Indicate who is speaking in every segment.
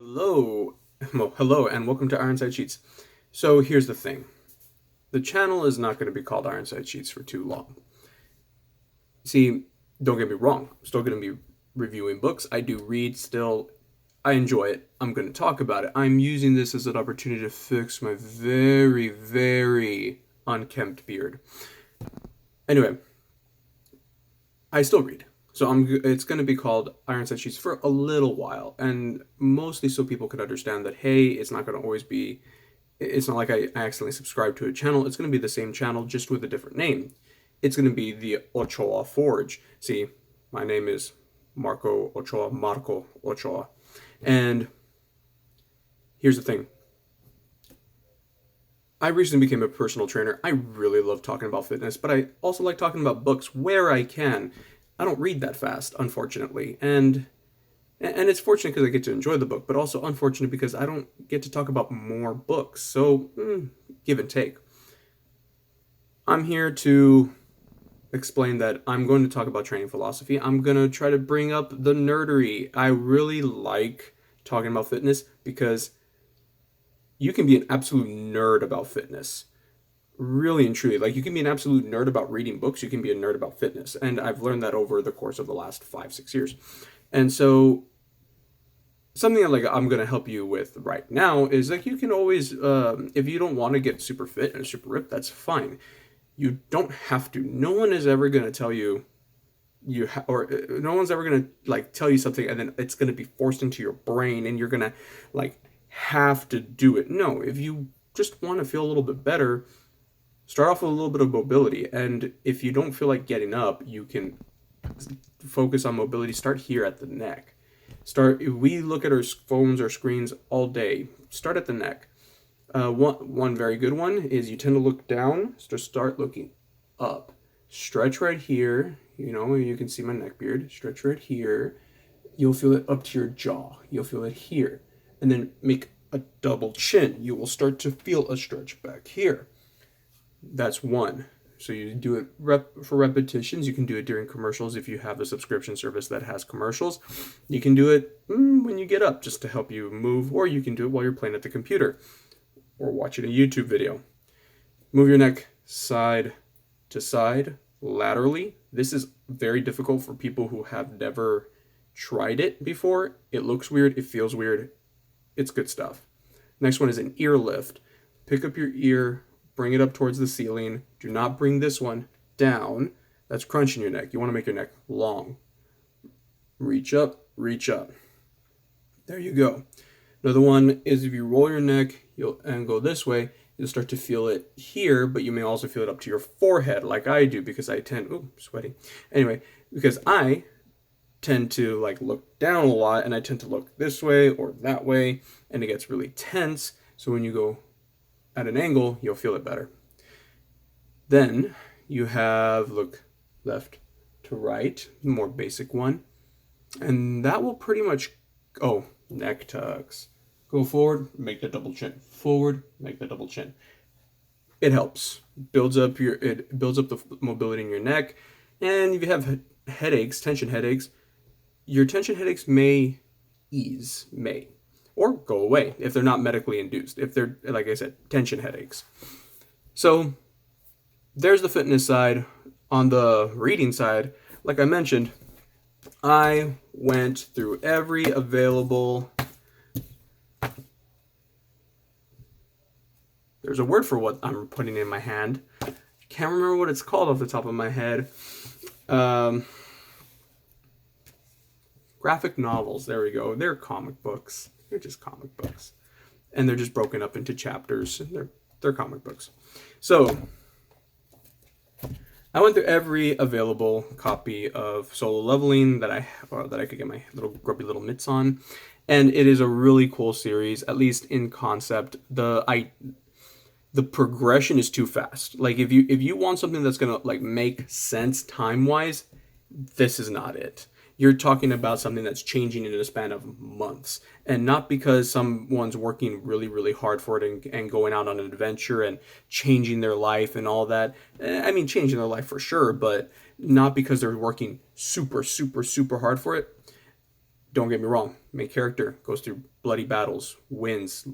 Speaker 1: Hello, hello, and welcome to Ironside Sheets. So here's the thing: the channel is not going to be called Ironside Sheets for too long. See, don't get me wrong; I'm still going to be reviewing books. I do read still. I enjoy it. I'm going to talk about it. I'm using this as an opportunity to fix my very, very unkempt beard. Anyway, I still read. So it's going to be called Ironside Sheets for a little while, and mostly so people can understand that hey, it's not going to always be. It's not like I accidentally subscribed to a channel. It's going to be the same channel just with a different name. It's going to be the Ochoa Forge. See, my name is Marco Ochoa, and here's the thing. I recently became a personal trainer. I really love talking about fitness, but I also like talking about books where I can. I don't read that fast, unfortunately, and it's fortunate because I get to enjoy the book, but also unfortunate because I don't get to talk about more books. So, give and take. I'm here to explain that I'm going to talk about training philosophy. I'm going to try to bring up the nerdery. I really like talking about fitness because you can be an absolute nerd about fitness. Really and truly. Like, you can be an absolute nerd about reading books, you can be a nerd about fitness. And I've learned that over the course of the last 5, 6 years. And so something that, like, I'm gonna help you with right now is like you can always, if you don't want to get super fit and super ripped, that's fine. You don't have to. No one is ever gonna tell you or no one's ever gonna like tell you something and then it's gonna be forced into your brain and you're gonna like have to do it. No, if you just want to feel a little bit better, start off with a little bit of mobility. And if you don't feel like getting up, you can focus on mobility. Start here at the neck. We look at our phones or screens all day. Start at the neck. One very good one is you tend to look down, so start looking up. Stretch right here. You can see my neck beard. Stretch right here. You'll feel it up to your jaw. You'll feel it here. And then make a double chin. You will start to feel a stretch back here. That's one. So you do it for repetitions. You can do it during commercials if you have a subscription service that has commercials. You can do it when you get up just to help you move, or you can do it while you're playing at the computer or watching a YouTube video. Move your neck side to side laterally. This is very difficult for people who have never tried it before. It looks weird. It feels weird. It's good stuff. Next one is an ear lift. Pick up your ear, bring it up towards the ceiling. Do not bring this one down. That's crunching your neck. You want to make your neck long. Reach up, reach up. There you go. Another one is if you roll your neck and go this way, you'll start to feel it here, but you may also feel it up to your forehead like I do because I tend, sweaty. Anyway, because I tend to like look down a lot and I tend to look this way or that way and it gets really tense. So when you go at an angle, you'll feel it better. Then you have look left to right, the more basic one. And that will pretty much, neck tucks. Go forward, make the double chin. Forward, make the double chin. It helps. It builds up the mobility in your neck. And if you have headaches, tension headaches, your tension headaches may ease, or go away if they're not medically induced, if they're, like I said, tension headaches. So there's the fitness side. On the reading side, like I mentioned, I went through every available, there's a word for what I'm putting in my hand. Can't remember what it's called off the top of my head. Graphic novels, there we go. They're comic books. They're just comic books. And they're just broken up into chapters. They're comic books. So I went through every available copy of Solo Leveling that I could get my little grubby little mitts on. And it is a really cool series, at least in concept. The progression is too fast. Like if you want something that's gonna like make sense time-wise, this is not it. You're talking about something that's changing in a span of months, and not because someone's working really, really hard for it and going out on an adventure and changing their life and all that. I mean, changing their life for sure, but not because they're working super, super, super hard for it. Don't get me wrong, main character goes through bloody battles, wins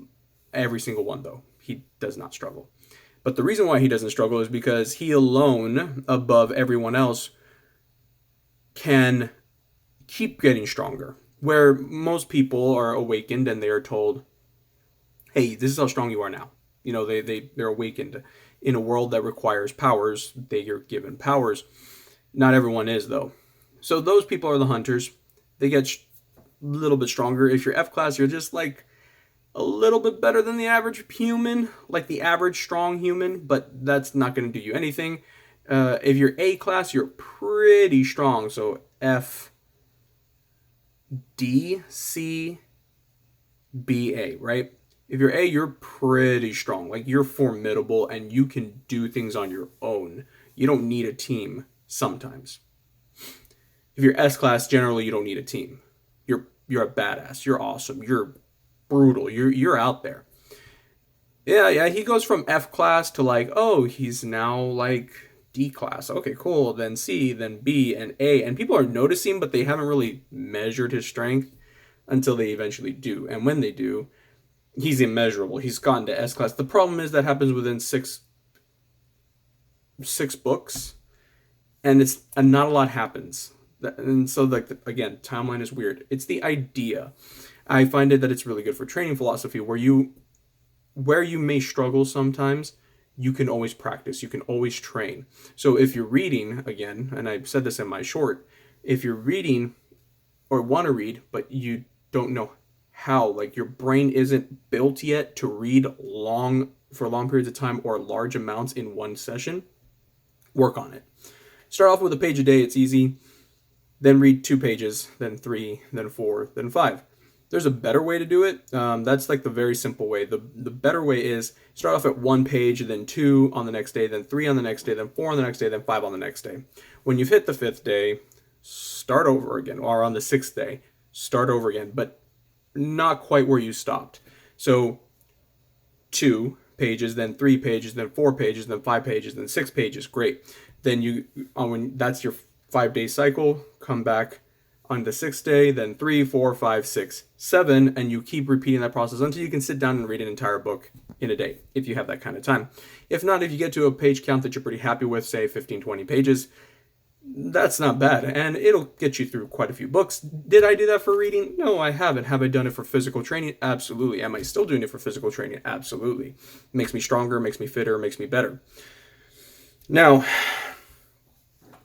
Speaker 1: every single one though. He does not struggle. But the reason why he doesn't struggle is because he alone, above everyone else, can keep getting stronger. Where most people are awakened and they are told, hey, this is how strong you are now. You know, they're awakened. In a world that requires powers, they are given powers. Not everyone is, though. So those people are the hunters. They get a little bit stronger. If you're F class, you're just like a little bit better than the average human, like the average strong human, but that's not going to do you anything. If you're A class, you're pretty strong. So F, D, C, B, A, right? If you're A, you're pretty strong. Like, you're formidable and you can do things on your own. You don't need a team sometimes. If you're S class, generally you don't need a team. You're a badass. You're awesome. You're brutal. You're out there. Yeah, he goes from F class to like, oh, he's now like D class. Okay, cool. Then C, then B, and A. And people are noticing, but they haven't really measured his strength until they eventually do. And when they do, he's immeasurable. He's gotten to S class. The problem is that happens within six books, and not a lot happens. And so, like, again, timeline is weird. It's the idea. I find it that it's really good for training philosophy, where you may struggle sometimes, you can always practice. You can always train. So if you're reading, again, and I said this in my short, if you're reading or want to read, but you don't know how, like your brain isn't built yet to read for long periods of time or large amounts in one session, work on it. Start off with a page a day. It's easy. Then read 2 pages, then 3, then 4, then 5. There's a better way to do it. That's like the very simple way. The better way is start off at 1 page, then 2 on the next day, then 3 on the next day, then 4 on the next day, then 5 on the next day. When you've hit the 5th day, start over again. Or on the 6th day, start over again, but not quite where you stopped. So 2 pages, then 3 pages, then 4 pages, then 5 pages, then 6 pages. Great. Then when that's your 5-day cycle, come back on the 6th day, then 3, 4, 5, 6, 7, and you keep repeating that process until you can sit down and read an entire book in a day, if you have that kind of time. If not, if you get to a page count that you're pretty happy with, say 15, 20 pages, that's not bad, and it'll get you through quite a few books. Did I do that for reading? No, I haven't. Have I done it for physical training? Absolutely. Am I still doing it for physical training? Absolutely. It makes me stronger, makes me fitter, makes me better. Now,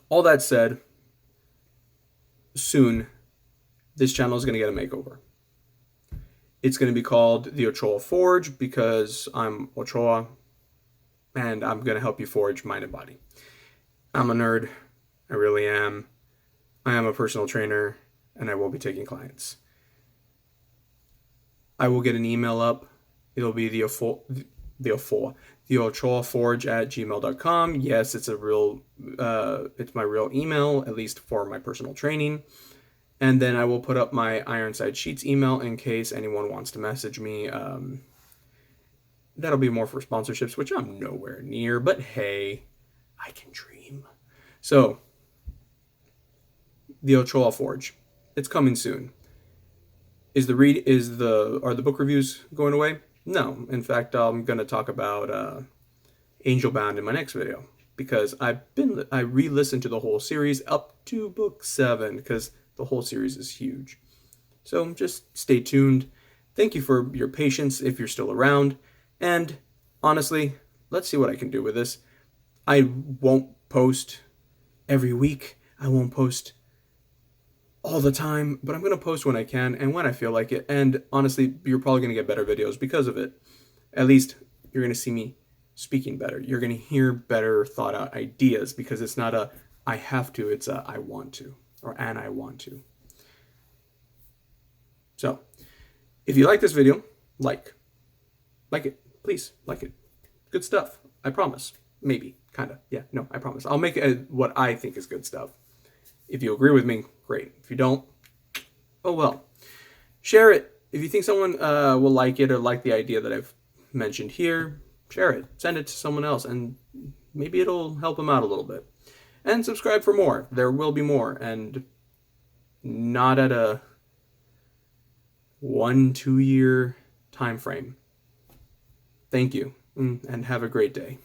Speaker 1: all that said, soon this channel is going to get a makeover. It's going to be called the Ochoa Forge because I'm Ochoa and I'm going to help you forge mind and body. I'm a nerd. I really am. I am a personal trainer and I will be taking clients. I will get an email up. It'll be the Ochoa Forge at gmail.com. Yes, it's my real email, at least for my personal training. And then I will put up my Ironside Sheets email in case anyone wants to message me. That'll be more for sponsorships, which I'm nowhere near, but hey, I can dream. So, the Ochoa Forge. It's coming soon. Are the book reviews going away? No. In fact, I'm going to talk about Angel Bound in my next video because I re-listened to the whole series up to book 7 because the whole series is huge. So just stay tuned. Thank you for your patience if you're still around. And honestly, let's see what I can do with this. I won't post every week. I won't post all the time, but I'm going to post when I can and when I feel like it. And honestly, you're probably going to get better videos because of it. At least you're going to see me speaking better. You're going to hear better thought out ideas because it's not a I have to, it's a I want to or an I want to. So if you like this video, like it, please like it. Good stuff. I promise. Maybe, kind of. Yeah, no, I promise. I'll make it what I think is good stuff. If you agree with me, great. If you don't, oh well. Share it. If you think someone will like it or like the idea that I've mentioned here, share it. Send it to someone else, and maybe it'll help them out a little bit. And subscribe for more. There will be more, and not at a 1-2 year time frame. Thank you, and have a great day.